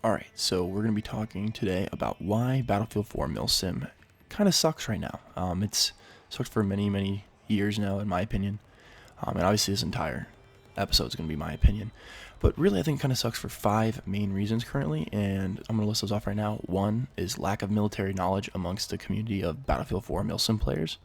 Alright, so we're going to be talking today about why Battlefield 4 Milsim kind of sucks right now. It's sucked for many years now, in my opinion. And obviously this entire episode is going to be my opinion. But really, I think it kind of sucks for 5 main reasons currently, and I'm going to list those off right now. 1 is lack of military knowledge amongst the community of Battlefield 4 Milsim players.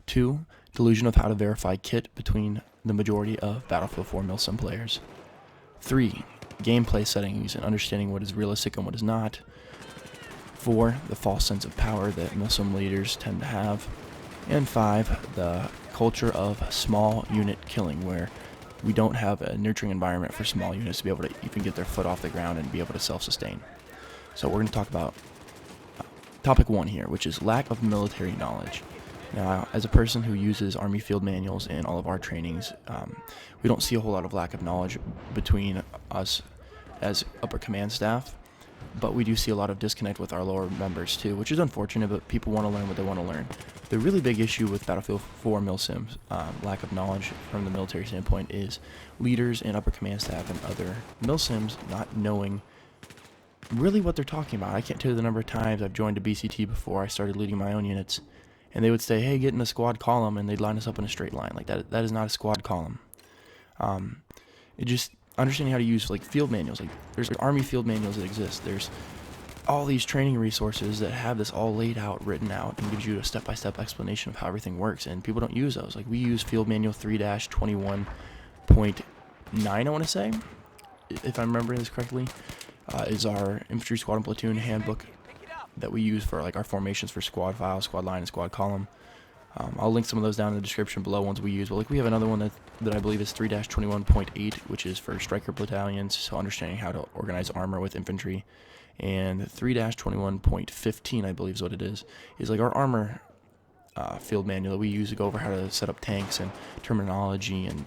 2, delusion of how to verify kit between the majority of Battlefield 4 Milsim players. 3, gameplay settings and understanding what is realistic and what is not. 4, the false sense of power that Milsim leaders tend to have. And 5, the culture of small unit killing, where we don't have a nurturing environment for small units to be able to even get their foot off the ground and be able to self-sustain. So we're going to talk about topic 1 here, which is lack of military knowledge. Now, as a person who uses Army field manuals in all of our trainings, we don't see a whole lot of lack of knowledge between us as upper command staff, but we do see a lot of disconnect with our lower members too, which is unfortunate, but people want to learn what they want to learn. The really big issue with Battlefield 4 Milsims, lack of knowledge from the military standpoint, is leaders and upper command staff and other Milsims not knowing really what they're talking about. I can't tell you the number of times I've joined a BCT before I started leading my own units, and they would say, hey, get in the squad column, and they'd line us up in a straight line. Like, that is not a squad column. It just understanding how to use, like, field manuals. Like, there's Army field manuals that exist. There's all these training resources that have this all laid out, written out, and gives you a step-by-step explanation of how everything works, and people don't use those. Like, we use field manual 3-21.9, I want to say, if I'm remembering this correctly, is our infantry squad and platoon handbook that we use for like our formations for squad file, squad line, and squad column. I'll link some of those down in the description below, ones we use. But like, we have another one that I believe is 3-21.8, which is for striker battalions, so understanding how to organize armor with infantry. And 3-21.15, I believe is what it is like our armor field manual that we use to go over how to set up tanks and terminology and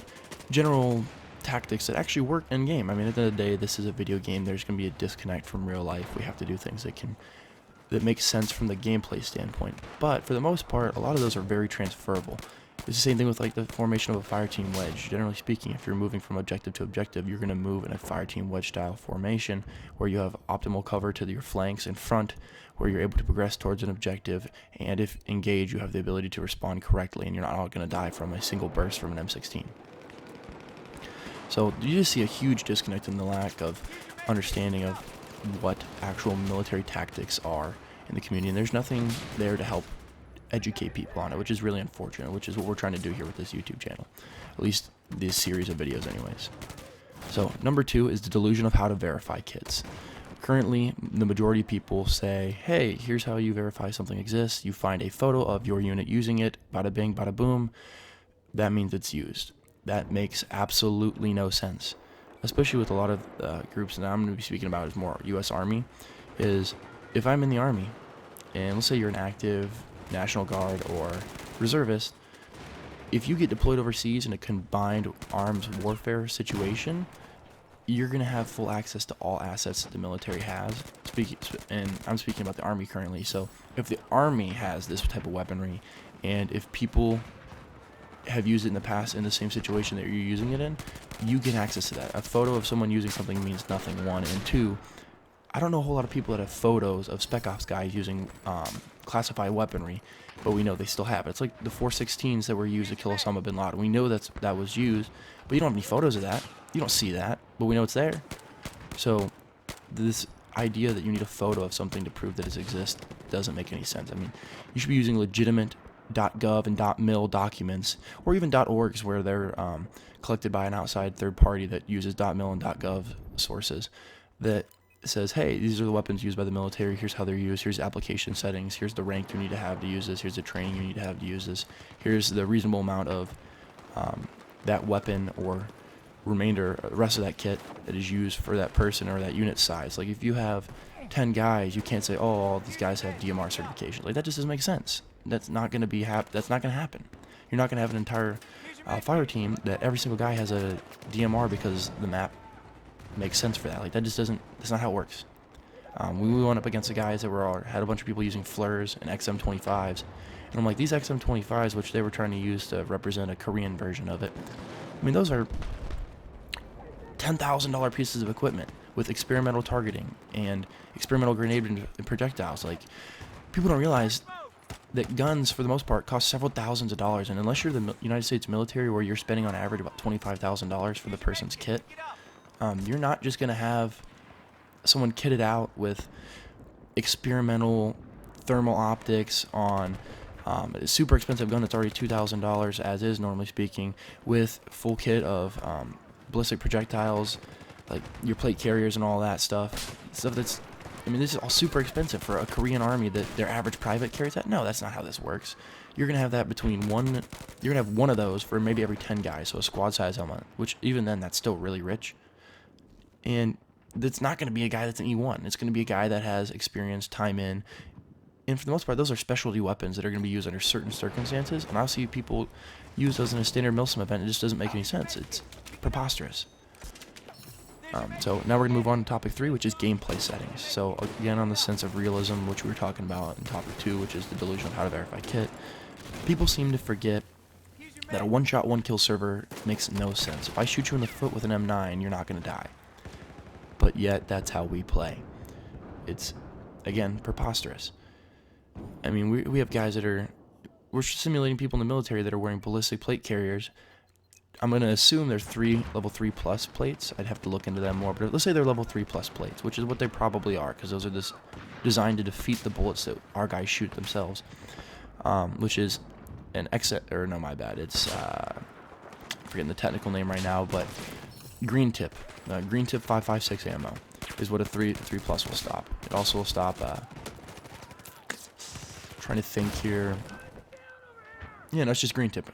general tactics that actually work in game. I mean, at the end of the day, this is a video game. There's going to be a disconnect from real life. We have to do things that makes sense from the gameplay standpoint. But for the most part, a lot of those are very transferable. It's the same thing with like the formation of a fire team wedge. Generally speaking, if you're moving from objective to objective, you're going to move in a fire team wedge style formation where you have optimal cover to your flanks and front, where you're able to progress towards an objective, and if engaged, you have the ability to respond correctly, and you're not all going to die from a single burst from an M16. So you just see a huge disconnect in the lack of understanding of what actual military tactics are in the community, and there's nothing there to help educate people on it, which is really unfortunate, which is what we're trying to do here with this YouTube channel, at least this series of videos anyways. So number 2 is the delusion of how to verify kits. Currently, the majority of people say, hey, here's how you verify something exists. You find a photo of your unit using it, bada bing, bada boom, that means it's used. That makes absolutely no sense, especially with a lot of groups that I'm going to be speaking about is more U.S. Army, is if I'm in the Army, and let's say you're an active National Guard or reservist, if you get deployed overseas in a combined arms warfare situation, you're going to have full access to all assets that the military has. And I'm speaking about the Army currently, so if the Army has this type of weaponry, and if people have used it in the past in the same situation that you're using it in, you get access to that. A photo of someone using something means nothing, 1, and 2, I don't know a whole lot of people that have photos of Spec Ops guys using classified weaponry, but we know they still have it. It's like the 416s that were used to kill Osama bin Laden. We know that was used, but you don't have any photos of that. You don't see that, but we know it's there. So this idea that you need a photo of something to prove that it exists doesn't make any sense. I mean, you should be using legitimate .gov and .mil documents, or even .orgs where they're collected by an outside third party that uses .mil and .gov sources that says, hey, these are the weapons used by the military, here's how they're used, here's application settings, here's the rank you need to have to use this, here's the training you need to have to use this, here's the reasonable amount of that weapon or rest of that kit that is used for that person or that unit size. Like, if you have 10 guys, you can't say, oh, all these guys have DMR certification. Like, that just doesn't make sense. That's not going to that's not going to happen. You're not going to have an entire fire team that every single guy has a DMR because the map makes sense for that. Like, that's not how it works. We went up against the guys that had a bunch of people using FLIRs and XM25s, and I'm like, these XM25s, which they were trying to use to represent a Korean version of it, I mean, those are $10,000 pieces of equipment with experimental targeting and experimental grenade and projectiles. Like, people don't realize that guns, for the most part, cost several thousands of dollars, and unless you're the United States military, where you're spending on average about $25,000 for the person's kit, you're not just going to have someone kitted out with experimental thermal optics on a super expensive gun that's already $2,000 as is, normally speaking, with full kit of ballistic projectiles, like your plate carriers and all that stuff that's, I mean, this is all super expensive for a Korean army that their average private carries that. No, that's not how this works. You're going to have that you're going to have one of those for maybe every 10 guys, so a squad size helmet, which even then, that's still really rich. And that's not going to be a guy that's an E1. It's going to be a guy that has experience, time in, and for the most part, those are specialty weapons that are going to be used under certain circumstances, and I'll see people use those in a standard Milsim event. It just doesn't make any sense. It's preposterous. So now we're going to move on to topic 3, which is gameplay settings. So again, on the sense of realism, which we were talking about in topic 2, which is the delusion of how to verify kit, people seem to forget that a one-shot, one-kill server makes no sense. If I shoot you in the foot with an M9, you're not going to die. But yet, that's how we play. It's, again, preposterous. I mean, we have guys that we're simulating people in the military that are wearing ballistic plate carriers. I'm going to assume they're level 3 plus plates. I'd have to look into them more, but let's say they're level 3 plus plates, which is what they probably are, because those are designed to defeat the bullets that our guys shoot themselves, which is an it's, I'm forgetting the technical name right now, but green tip 5.56 ammo is what a 3 plus will stop. It also will stop, trying to think here, yeah, no, it's just green tip.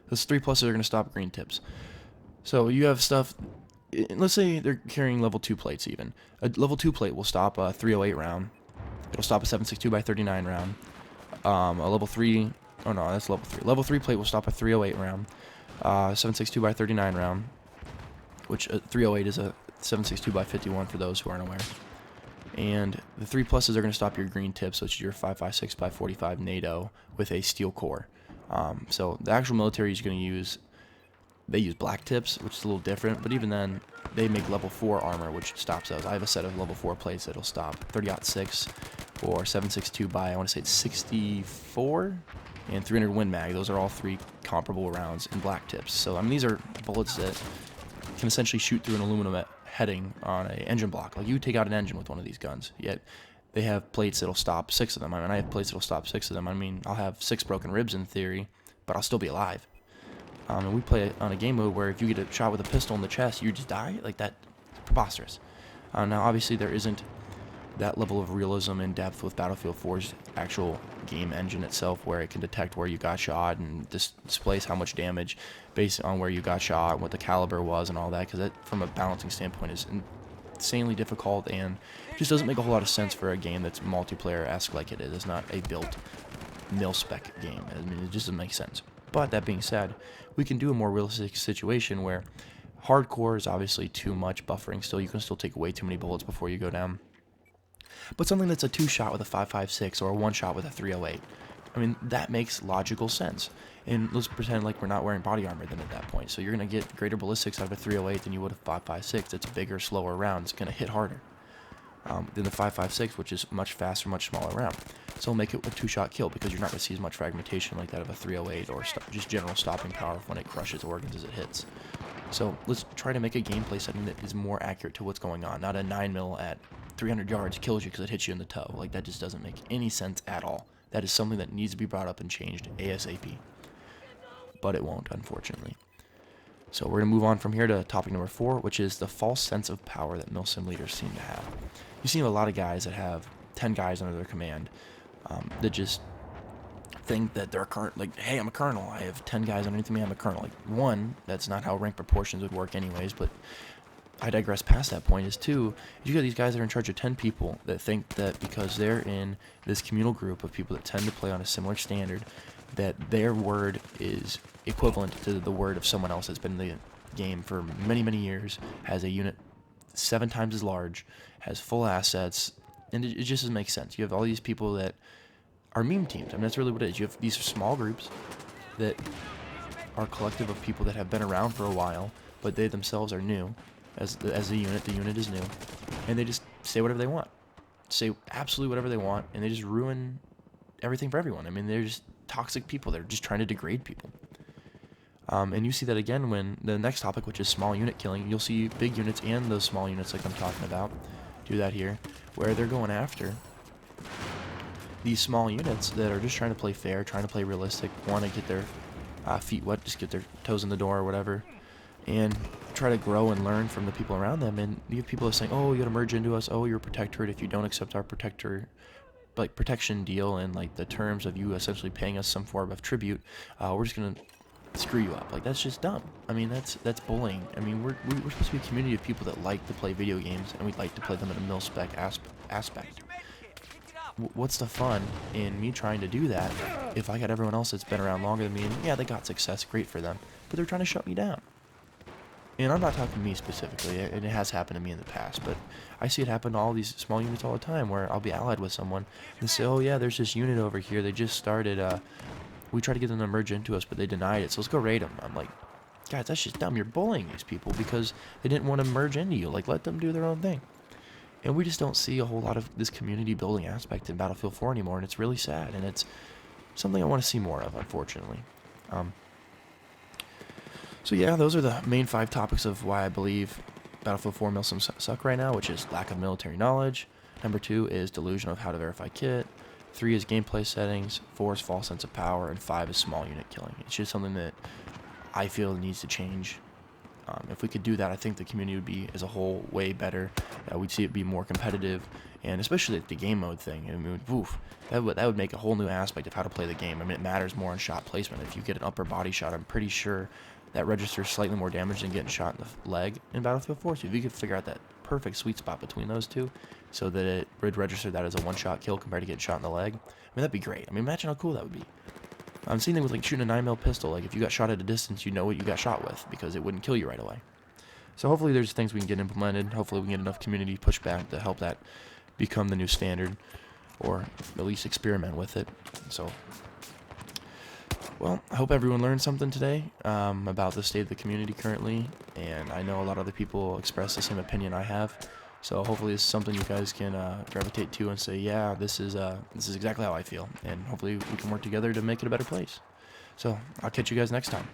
Those 3 pluses are going to stop green tips. So you have stuff, let's say they're carrying level 2 plates even. A level 2 plate will stop a 308 round. It'll stop a 7.62 x 39 round. A level 3, oh no, that's level 3. Level 3 plate will stop a 308 round. 7.62 x 39 round, which 308 is a 7.62 x 51 for those who aren't aware. And the 3 pluses are going to stop your green tips, which is your 5.56 x 45 NATO with a steel core. So the actual military is going to use black tips, which is a little different, but even then, they make level 4 armor, which stops those. I have a set of level 4 plates that'll stop 30-06 or 7.62 by, I want to say it's 64 and 300 Win Mag. Those are all 3 comparable rounds in black tips. So, I mean, these are bullets that can essentially shoot through an aluminum heading on an engine block. Like, you take out an engine with one of these guns, yet they have plates that'll stop 6 of them. I mean, I have plates that'll stop 6 of them. I mean, I'll have 6 broken ribs in theory, but I'll still be alive. And we play on a game mode where if you get a shot with a pistol in the chest, you just die. Like, that's preposterous. Now, obviously, there isn't that level of realism and depth with Battlefield 4's actual game engine itself, where it can detect where you got shot and displays how much damage based on where you got shot, what the caliber was, and all that, because that, from a balancing standpoint, is insanely difficult and just doesn't make a whole lot of sense for a game that's multiplayer-esque like it is. It's not a built mil-spec game. I mean, it just doesn't make sense. But that being said, we can do a more realistic situation where hardcore is obviously too much buffering still. You can still take way too many bullets before you go down. But something that's a 2-shot with a 5.56 or a 1-shot with a 308, I mean, that makes logical sense. And let's pretend like we're not wearing body armor then at that point. So you're going to get greater ballistics out of a 308 than you would a 5.56. It's a bigger, slower round. It's going to hit harder than the 5.56, which is much faster, much smaller round. So it'll make it a 2-shot kill because you're not going to see as much fragmentation like that of a 308 or just general stopping power when it crushes organs as it hits. So let's try to make a gameplay setting that is more accurate to what's going on. Not a 9mm at 300 yards kills you because it hits you in the toe. Like, that just doesn't make any sense at all. That is something that needs to be brought up and changed ASAP. But it won't, unfortunately. So we're going to move on from here to topic number 4, which is the false sense of power that Milsim leaders seem to have. You see a lot of guys that have 10 guys under their command that just think that they're like, hey, I'm a colonel. I have 10 guys underneath me. I'm a colonel. Like, one, that's not how rank proportions would work anyways, but I digress past that point. Is 2, you got these guys that are in charge of 10 people that think that because they're in this communal group of people that tend to play on a similar standard, that their word is equivalent to the word of someone else that's been in the game for many, many years, has a unit 7 times as large, has full assets, and it just doesn't make sense. You have all these people that are meme teams. I mean, that's really what it is. You have these small groups that are collective of people that have been around for a while, but they themselves are new, as a unit. The unit is new, and they just say whatever they want, say absolutely whatever they want, and they just ruin everything for everyone. I mean, they're just toxic people. They're just trying to degrade people. And you see that again when the next topic, which is small unit killing. You'll see big units and those small units like I'm talking about do that here, where they're going after these small units that are just trying to play fair, trying to play realistic, want to get their feet wet, just get their toes in the door or whatever, and try to grow and learn from the people around them. And you have people saying, oh, you gotta merge into us, oh, you're a protectorate, if you don't accept our protection deal and like the terms of you essentially paying us some form of tribute, we're just gonna screw you up. Like, that's just dumb. I mean, that's bullying. I mean, we're supposed to be a community of people that like to play video games, and we like to play them in a mil-spec aspect. What's the fun in me trying to do that if I got everyone else that's been around longer than me, and yeah, they got success, great for them, but they're trying to shut me down? And I'm not talking to me specifically, and it has happened to me in the past, but I see it happen to all these small units all the time, where I'll be allied with someone and say, oh yeah, there's this unit over here, they just started, we tried to get them to merge into us, but they denied it, so let's go raid them. I'm like, guys, that's just dumb. You're bullying these people because they didn't want to merge into you. Like, let them do their own thing. And we just don't see a whole lot of this community building aspect in Battlefield 4 anymore, and it's really sad, and it's something I want to see more of, unfortunately. So yeah, those are the main 5 topics of why I believe Battlefield 4 Milsims suck right now, which is lack of military knowledge. Number 2 is delusion of how to verify kit. 3 is gameplay settings. 4 is false sense of power, and 5 is small unit killing. It's just something that I feel needs to change. If we could do that, I think the community would be, as a whole, way better. We'd see it be more competitive, and especially the game mode thing. I mean, oof, that would make a whole new aspect of how to play the game. I mean, it matters more on shot placement. If you get an upper body shot, I'm pretty sure that registers slightly more damage than getting shot in the leg in Battlefield 4. So if you could figure out that perfect sweet spot between those two, so that it would register that as a one-shot kill compared to getting shot in the leg, I mean, that'd be great. I mean, imagine how cool that would be. I'm seeing things with like shooting a 9mm pistol. Like, if you got shot at a distance, you know what you got shot with because it wouldn't kill you right away. So hopefully there's things we can get implemented. Hopefully we can get enough community pushback to help that become the new standard, or at least experiment with it. So, well, I hope everyone learned something today about the state of the community currently, and I know a lot of other people express the same opinion I have. So hopefully this is something you guys can gravitate to and say, yeah, this is exactly how I feel, and hopefully we can work together to make it a better place. So I'll catch you guys next time.